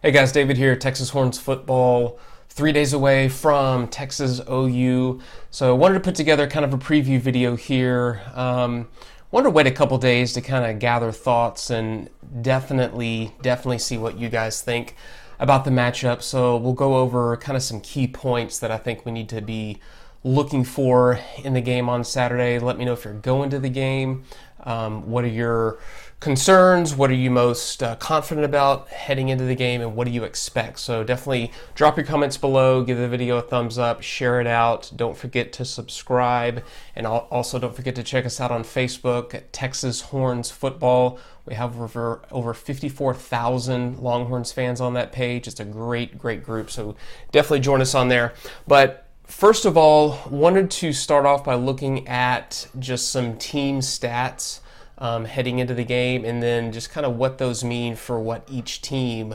Hey guys, David here, Texas Horns football, 3 days away from Texas OU. So I wanted to put together kind of a preview video here. Wanted to wait a couple days to kind of gather thoughts and definitely see what you guys think about the matchup. So we'll go over kind of some key points that I think we need to be looking for in the game on Saturday. Let me know if you're going to the game. What are your concerns? What are you most confident about heading into the game, and what do you expect? So definitely drop your comments below, give the video a thumbs up, share it out. Don't forget to subscribe, and also don't forget to check us out on Facebook at Texas Horns Football. We have over 54,000 Longhorns fans on that page. It's a great group, so definitely join us on there. But first of all, wanted to start off by looking at just some team stats heading into the game, and then just kind of what those mean for what each team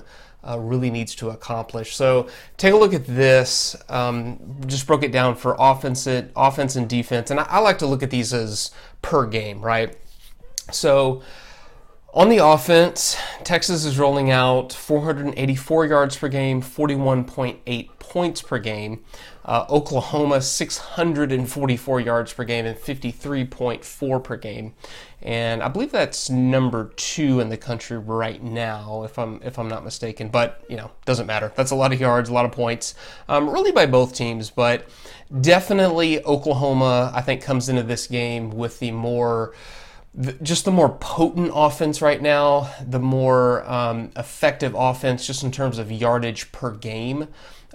really needs to accomplish. So take a look at this. Just broke it down for offense and defense, and I like to look at these as per game, right? So on the offense, Texas is rolling out 484 yards per game, 41.8 points per game. Oklahoma, 644 yards per game and 53.4 per game. And I believe that's number 2 in the country right now, if I'm not mistaken. But, doesn't matter. That's a lot of yards, a lot of points, really by both teams. But definitely Oklahoma, I think, comes into this game with the more potent offense right now, the more effective offense just in terms of yardage per game,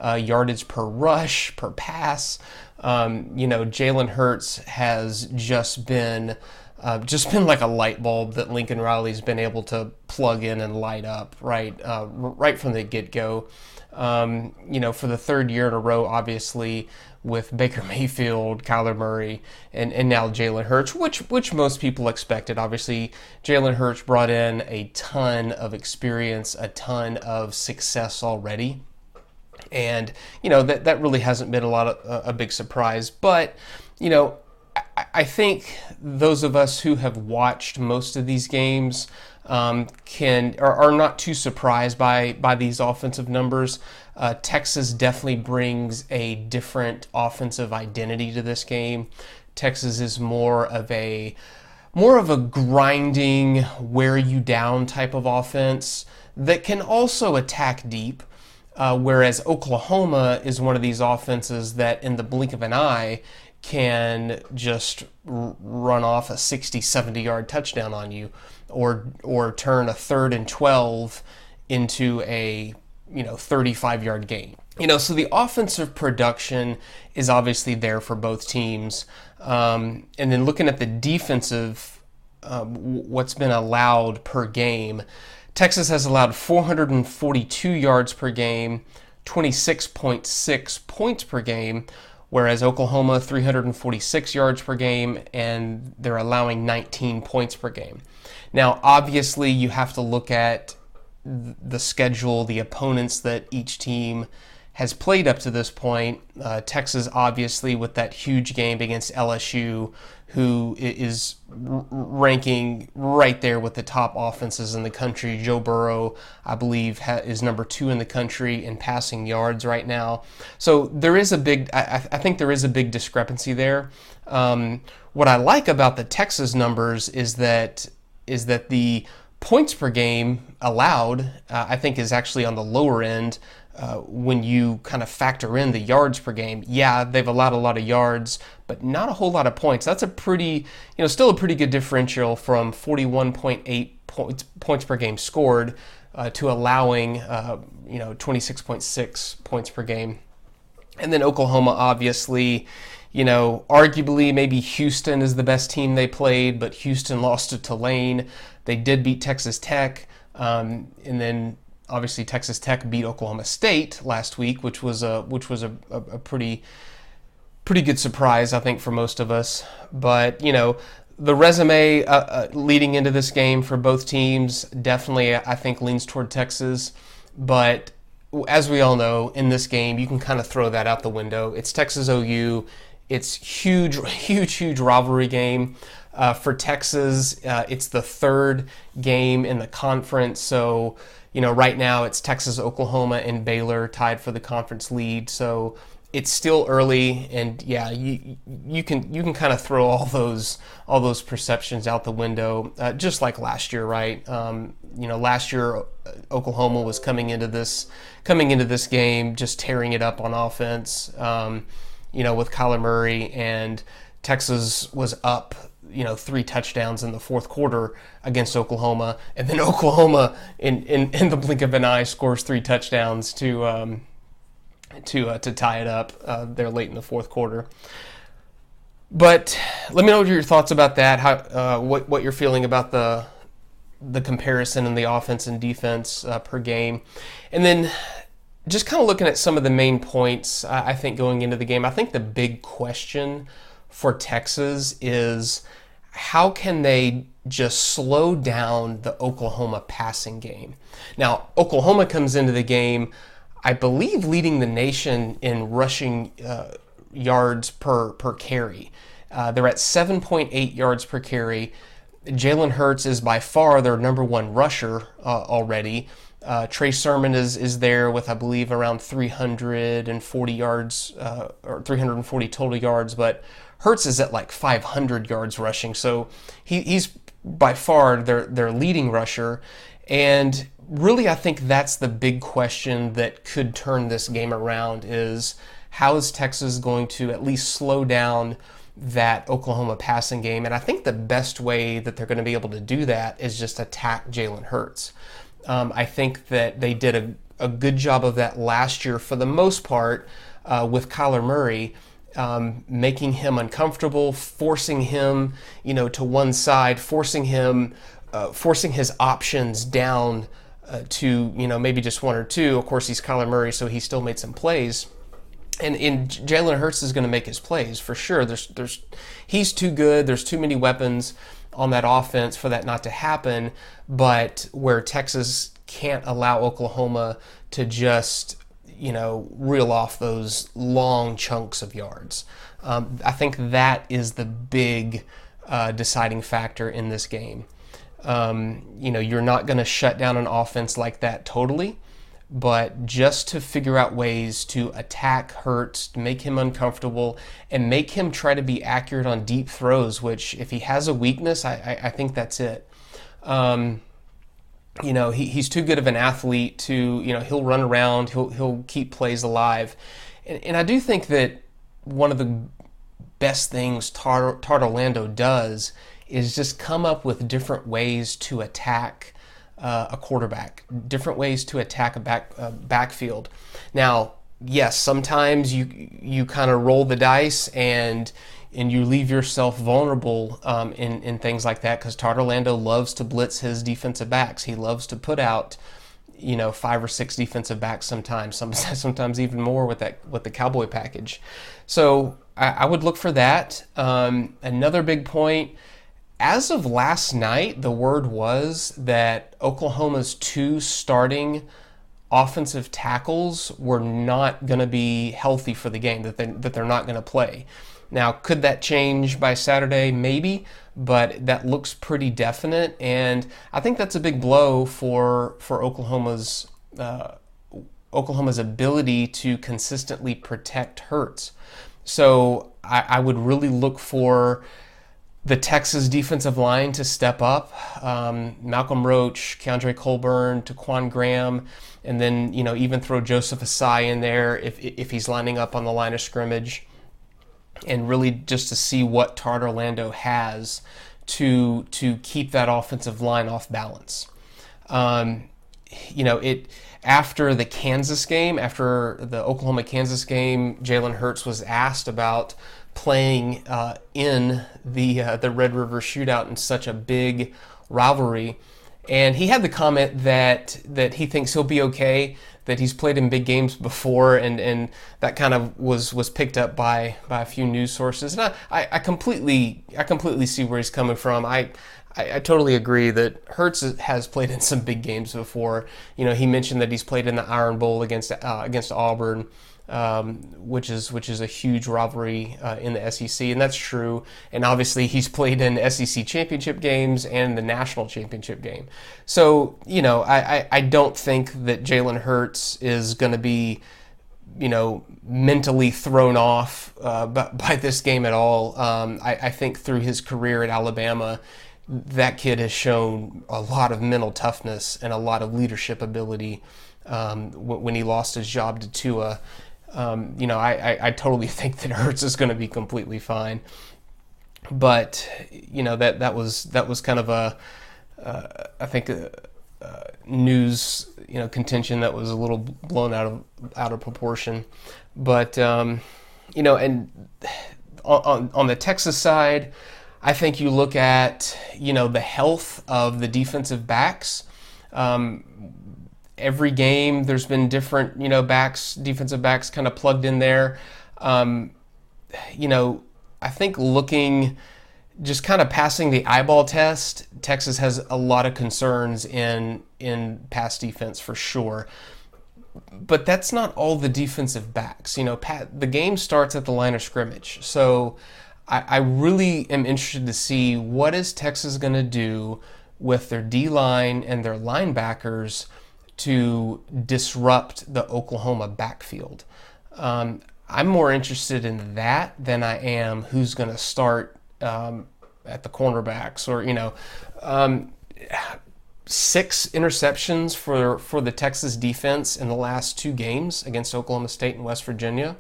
yardage per rush, per pass. Jalen Hurts has just been like a light bulb that Lincoln Riley's been able to plug in and light up right from the get-go. For the third year in a row, obviously, with Baker Mayfield, Kyler Murray, and now Jalen Hurts, which most people expected. Obviously, Jalen Hurts brought in a ton of experience, a ton of success already. And, that really hasn't been a big surprise. But, I think those of us who have watched most of these games are not too surprised by these offensive numbers. Texas definitely brings a different offensive identity to this game. Texas is more of a grinding, wear you down type of offense that can also attack deep. Whereas Oklahoma is one of these offenses that in the blink of an eye can just run off a 60, 70-yard touchdown on you, or turn a 3rd and 12 into a 35-yard gain. So the offensive production is obviously there for both teams. And then looking at the defensive, what's been allowed per game, Texas has allowed 442 yards per game, 26.6 points per game, whereas Oklahoma 346 yards per game, and they're allowing 19 points per game. Now, obviously, you have to look at the schedule, the opponents that each team has played up to this point. Texas, obviously, with that huge game against LSU, who is ranking right there with the top offenses in the country. Joe Burrow, I believe, is number 2 in the country in passing yards right now. So there is I think there is a big discrepancy there. What I like about the Texas numbers is that the points per game allowed, I think, is actually on the lower end. When you kind of factor in the yards per game. Yeah, they've allowed a lot of yards, but not a whole lot of points. That's still a pretty good differential from 41.8 points per game scored to allowing, 26.6 points per game. And then Oklahoma, obviously, arguably maybe Houston is the best team they played, but Houston lost to Tulane. They did beat Texas Tech, and then obviously Texas Tech beat Oklahoma State last week, which was a pretty good surprise, I think, for most of us. But the resume leading into this game for both teams definitely, I think, leans toward Texas. But as we all know, in this game, you can kind of throw that out the window. It's Texas OU. It's huge rivalry game. For Texas, it's the third game in the conference. So, right now it's Texas, Oklahoma, and Baylor tied for the conference lead. So it's still early, and yeah, you can kind of throw all those perceptions out the window, just like last year, right? Last year Oklahoma was coming into this game just tearing it up on offense, with Kyler Murray, and Texas was up 3 touchdowns in the fourth quarter against Oklahoma, and then Oklahoma in the blink of an eye scores 3 touchdowns to tie it up there late in the fourth quarter. But let me know your thoughts about that. How what you're feeling about the comparison in the offense and defense per game, and then just kind of looking at some of the main points. I think going into the game, I think the big question for Texas is how can they just slow down the Oklahoma passing game. Now, Oklahoma comes into the game, I believe, leading the nation in rushing yards per carry. They're at 7.8 yards per carry. Jalen Hurts is by far their number one rusher already. Trey Sermon is there with, I believe, around 340 yards or 340 total yards, but Hurts is at like 500 yards rushing. So he's by far their leading rusher. And really, I think that's the big question that could turn this game around is how is Texas going to at least slow down that Oklahoma passing game? And I think the best way that they're going to be able to do that is just attack Jalen Hurts. I think that they did a good job of that last year for the most part with Kyler Murray, making him uncomfortable, forcing him, to one side, forcing his options down to, maybe just 1 or 2. Of course, he's Kyler Murray, so he still made some plays. And Jalen Hurts is going to make his plays for sure. He's too good. There's too many weapons on that offense for that not to happen. But where Texas can't allow Oklahoma to just, reel off those long chunks of yards. I think that is the big deciding factor in this game. You're not going to shut down an offense like that totally, but just to figure out ways to attack Hurts, to make him uncomfortable, and make him try to be accurate on deep throws, which if he has a weakness, I think that's it. He's too good of an athlete to, he'll run around, he'll keep plays alive. And I do think that one of the best things Tart Orlando does is just come up with different ways to attack a quarterback, different ways to attack a backfield. Now, yes, sometimes you kind of roll the dice and you leave yourself vulnerable in things like that, because Tart Orlando loves to blitz his defensive backs. He loves to put out 5 or 6 defensive backs sometimes even more with the Cowboy package. So I would look for that. Another big point. As of last night, the word was that Oklahoma's 2 starting offensive tackles were not going to be healthy for the game, that they're not going to play. Now, could that change by Saturday? Maybe, but that looks pretty definite, and I think that's a big blow for Oklahoma's ability to consistently protect Hurts. So I would really look for the Texas defensive line to step up. Malcolm Roach, Keandre Colburn, Taquan Graham, and then even throw Joseph Asai in there if he's lining up on the line of scrimmage, and really just to see what Tart Orlando has to keep that offensive line off balance. After the Oklahoma-Kansas game, Jalen Hurts was asked about playing in the Red River Shootout in such a big rivalry, and he had the comment that he thinks he'll be okay, that he's played in big games before, and that kind of was picked up by a few news sources. And I completely see where he's coming from. I totally agree that Hurts has played in some big games before. He mentioned that he's played in the Iron Bowl against Auburn, which is a huge rivalry in the SEC, and that's true. And obviously, he's played in SEC championship games and the national championship game. So I don't think that Jalen Hurts is going to be mentally thrown off by this game at all. I think through his career at Alabama, that kid has shown a lot of mental toughness and a lot of leadership ability. When he lost his job to Tua, I totally think that Hurts is going to be completely fine. But that was kind of I think news contention that was a little blown out of proportion. But and on the Texas side, I think you look at the health of the defensive backs. Every game there's been different defensive backs kind of plugged in there. I think looking just kind of passing the eyeball test, Texas has a lot of concerns in pass defense for sure. But that's not all the defensive backs. The game starts at the line of scrimmage. So I really am interested to see what is Texas going to do with their D-line and their linebackers to disrupt the Oklahoma backfield. I'm more interested in that than I am who's going to start at the cornerbacks, or 6 interceptions for the Texas defense in the last 2 games against Oklahoma State and West Virginia.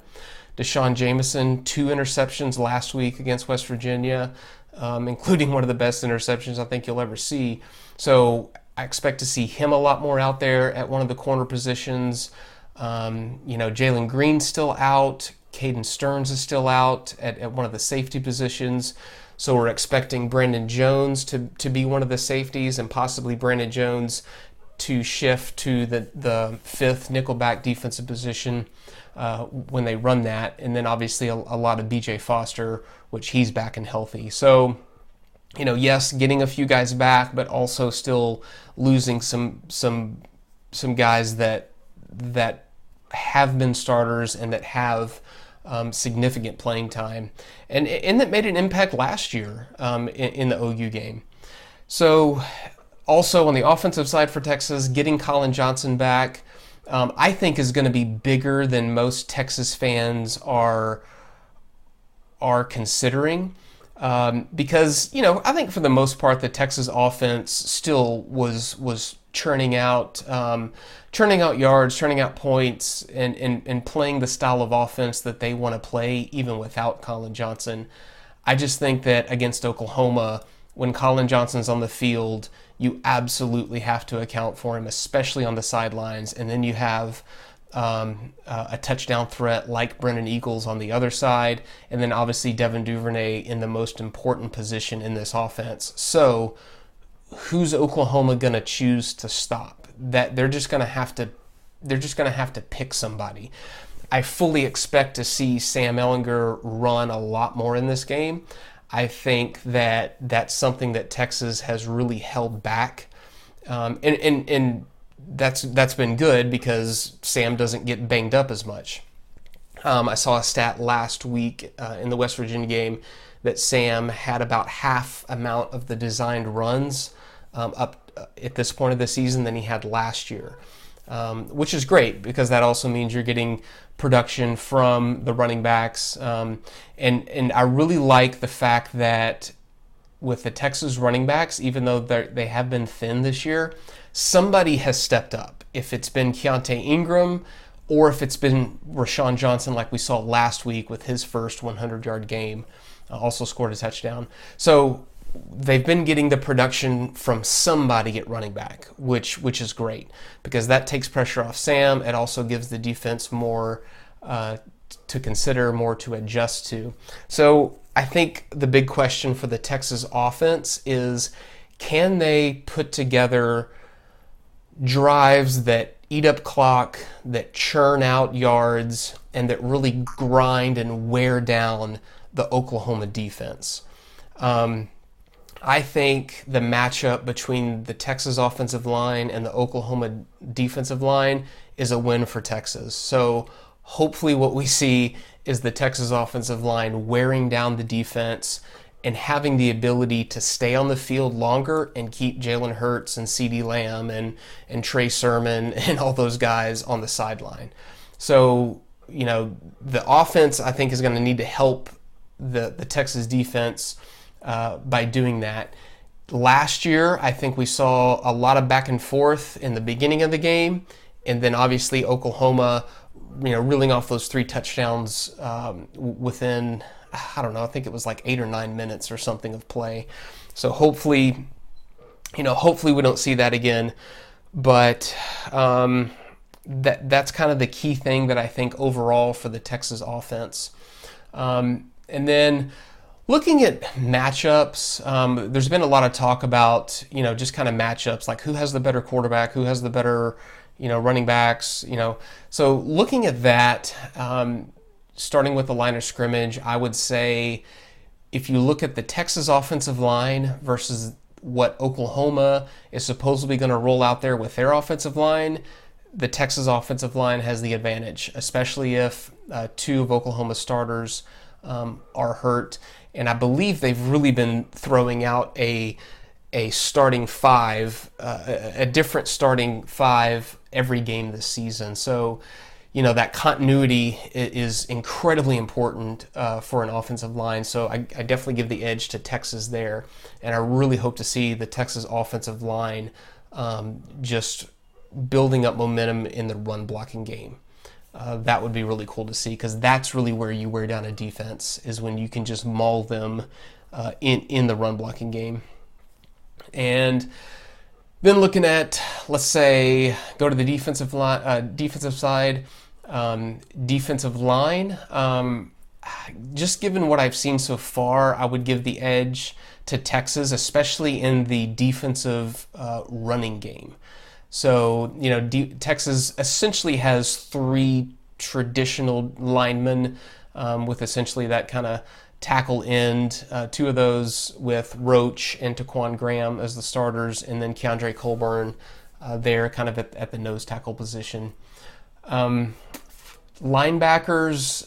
Deshaun Jameson, 2 interceptions last week against West Virginia, including one of the best interceptions I think you'll ever see. So I expect to see him a lot more out there at one of the corner positions. Jalen Green's still out. Caden Stearns is still out at one of the safety positions. So we're expecting Brandon Jones to be one of the safeties, and possibly Brandon Jones to shift to the 5th nickelback defensive position when they run that. And then obviously a lot of BJ Foster, which he's back and healthy. So, yes, getting a few guys back, but also still losing some guys that have been starters and that have significant playing time, and that made an impact last year in the OU game. So also on the offensive side for Texas, getting Colin Johnson back, I think is going to be bigger than most Texas fans are considering. Because I think for the most part the Texas offense still was churning out yards, churning out points, and playing the style of offense that they want to play even without Colin Johnson. I just think that against Oklahoma, when Colin Johnson's on the field, you absolutely have to account for him, especially on the sidelines. And then you have a touchdown threat like Brennan Eagles on the other side, and then obviously Devin Duvernay in the most important position in this offense. So who's Oklahoma going to choose to stop? That they're just going to have to pick somebody. I fully expect to see Sam Ehlinger run a lot more in this game. I think that that's something that Texas has really held back, and that's been good because Sam doesn't get banged up as much. I saw a stat last week in the West Virginia game that Sam had about half amount of the designed runs up at this point of the season than he had last year, which is great because that also means you're getting production from the running backs. And I really like the fact that with the Texas running backs, even though they have been thin this year, somebody has stepped up. If it's been Keontae Ingram or if it's been Rashawn Johnson like we saw last week with his first 100-yard game, also scored a touchdown. So they've been getting the production from somebody at running back, which is great because that takes pressure off Sam. It also gives the defense more to consider, more to adjust to. So I think the big question for the Texas offense is, can they put together drives that eat up clock, that churn out yards, and that really grind and wear down the Oklahoma defense? I think the matchup between the Texas offensive line and the Oklahoma defensive line is a win for Texas. So hopefully what we see is the Texas offensive line wearing down the defense and having the ability to stay on the field longer and keep Jalen Hurts and CeeDee Lamb and Trey Sermon and all those guys on the sideline. So, the offense, I think, is going to need to help the Texas defense by doing that. Last year, I think we saw a lot of back and forth in the beginning of the game, and then obviously Oklahoma, reeling off those 3 touchdowns within, I don't know, I think it was like 8 or 9 minutes or something of play. So hopefully we don't see that again. But that's kind of the key thing that I think overall for the Texas offense. And then looking at matchups, there's been a lot of talk about, just kind of matchups, like who has the better quarterback, who has the better, running backs, So looking at that, starting with the line of scrimmage, I would say if you look at the Texas offensive line versus what Oklahoma is supposedly going to roll out there with their offensive line, the Texas offensive line has the advantage, especially if 2 of Oklahoma's starters are hurt. And I believe they've really been throwing out a starting 5, a different starting 5 every game this season. So, that continuity is incredibly important for an offensive line. So I definitely give the edge to Texas there. And I really hope to see the Texas offensive line just building up momentum in the run blocking game. That would be really cool to see, because that's really where you wear down a defense, is when you can just maul them in the run blocking game. And then looking at, let's say, go to the defensive side, defensive line. Just given what I've seen so far, I would give the edge to Texas, especially in the defensive running game. So, Texas essentially has 3 traditional linemen with essentially that kind of tackle end. 2 of those with Roach and Taquan Graham as the starters, and then Keandre Colburn there kind of at the nose tackle position. Linebackers,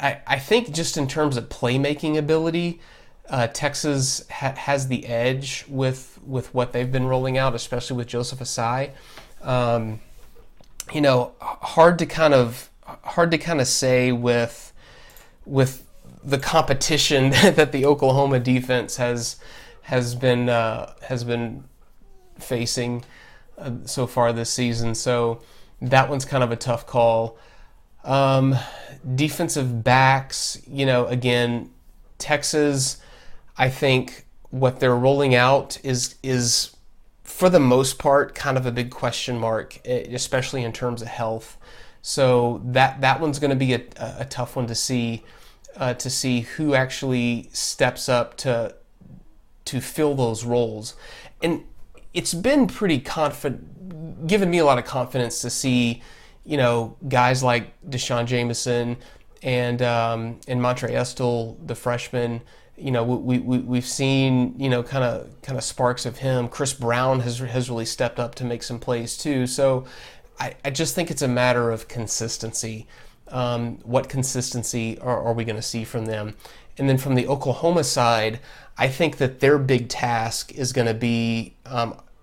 I think just in terms of playmaking ability, Texas has the edge with what they've been rolling out, especially with Joseph Asai. Hard to kind of say with the competition that the Oklahoma defense has been facing so far this season. So that one's kind of a tough call. Defensive backs, again, Texas, I think what they're rolling out is for the most part kind of a big question mark, especially in terms of health. So that one's going to be a tough one to see who actually steps up to fill those roles. And it's been pretty given me a lot of confidence to see, guys like Deshaun Jameson and Montre Estill, the freshman. We've seen kind of sparks of him. Chris Brown has really stepped up to make some plays too. So I just think it's a matter of consistency. What consistency are we going to see from them? And then from the Oklahoma side, I think that their big task is going to be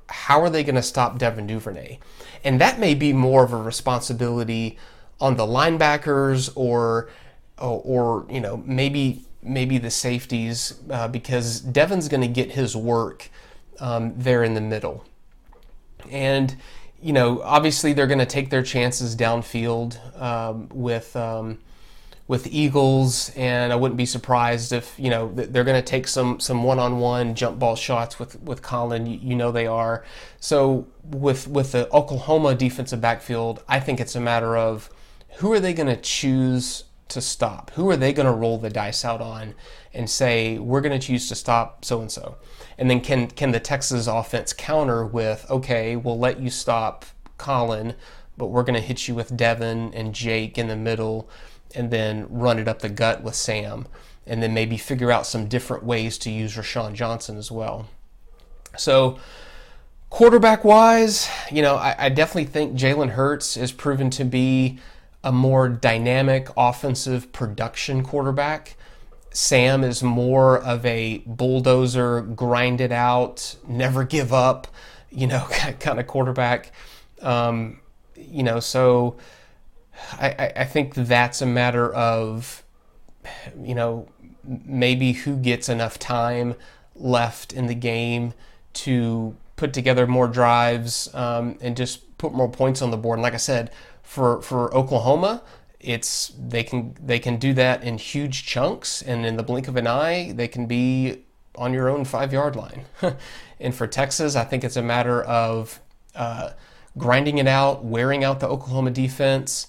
how are they going to stop Devin Duvernay? And that may be more of a responsibility on the linebackers or maybe the safeties, because Devin's going to get his work there in the middle. And obviously they're going to take their chances downfield with Eagles, and I wouldn't be surprised if they're going to take some one-on-one jump ball shots with Colin. They are. So with the Oklahoma defensive backfield, I think it's a matter of who are they going to choose to stop? Who are they going to roll the dice out on and say, we're going to choose to stop so-and-so? And then can the Texas offense counter with, okay, we'll let you stop Colin, but we're going to hit you with Devin and Jake in the middle and then run it up the gut with Sam. and then maybe figure out some different ways to use Rashawn Johnson as well. So quarterback-wise, I definitely think Jalen Hurts is proven to be a more dynamic offensive production quarterback. Sam is more of a bulldozer, grind it out, never give up, kind of quarterback. So I think that's a matter of, maybe who gets enough time left in the game to put together more drives and just put more points on the board. And like I said, for Oklahoma, they can do that in huge chunks, and in the blink of an eye, they can be on your own 5-yard line. And for Texas, I think it's a matter of grinding it out, wearing out the Oklahoma defense,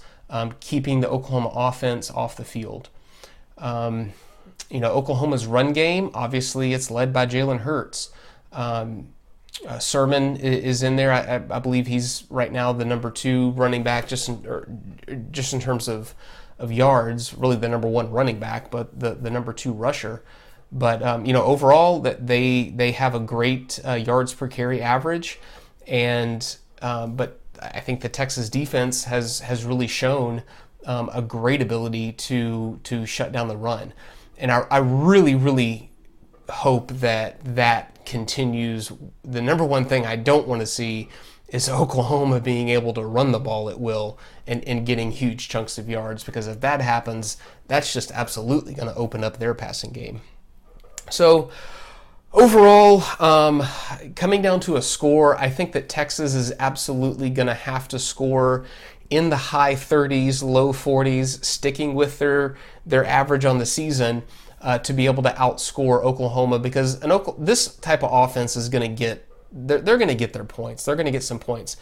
keeping the Oklahoma offense off the field. Oklahoma's run game, obviously, it's led by Jalen Hurts. Sermon is in there. I believe he's right now the number 2 running back, just in terms of yards, really the number 1 running back, but the number 2 rusher. But overall, that they have a great yards per carry average, and but I think the Texas defense has really shown a great ability to shut down the run, and I really hope that continues. The number one thing I don't want to see is Oklahoma being able to run the ball at will and getting huge chunks of yards, because if that happens, that's just absolutely going to open up their passing game. So overall, coming down to a score, I think that Texas is absolutely going to have to score in the high 30s, low 40s, sticking with their average on the season to be able to outscore Oklahoma, because this type of offense is going to get they're going to get their points. They're going to get some points.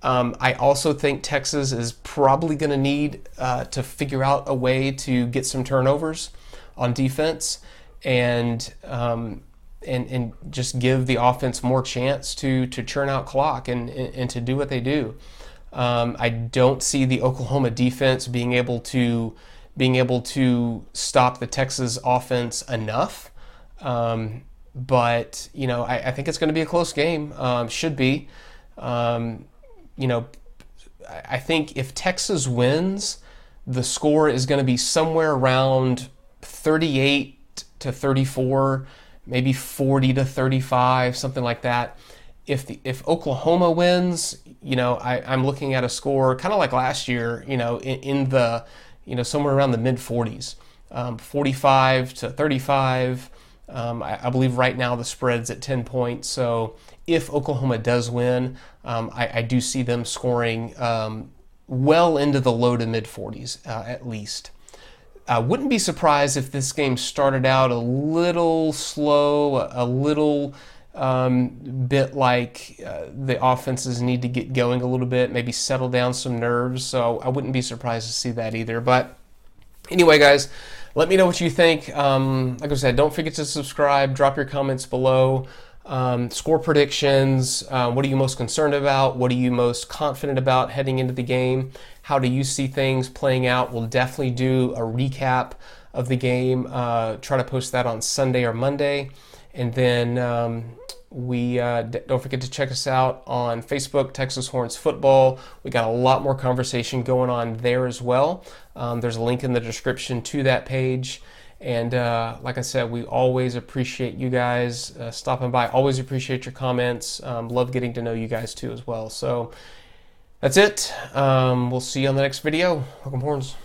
I also think Texas is probably going to need to figure out a way to get some turnovers on defense and just give the offense more chance to churn out clock and to do what they do. I don't see the Oklahoma defense being able to stop the Texas offense enough. But I think it's going to be a close game. Should be. I think if Texas wins, the score is going to be somewhere around 38-34, maybe 40-35, something like that. If Oklahoma wins, I'm looking at a score kind of like last year, in the somewhere around the mid 40s, 45-35. I believe right now the spread's at 10 points. So if Oklahoma does win, I do see them scoring well into the low to mid 40s at least. Wouldn't be surprised if this game started out a little slow, a little bit like the offenses need to get going a little bit, maybe settle down some nerves. So I wouldn't be surprised to see that either. But anyway, guys, let me know what you think. Like I said, don't forget to subscribe. Drop your comments below. Score predictions. What are you most concerned about? What are you most confident about heading into the game? How do you see things playing out? We'll definitely do a recap of the game. Try to post that on Sunday or Monday. And then don't forget to check us out on Facebook, Texas Horns Football. We got a lot more conversation going on there as well. There's a link in the description to that page. And like I said, we always appreciate you guys stopping by. Always appreciate your comments. Love getting to know you guys too as well. So that's it. We'll see you on the next video. Welcome, Horns.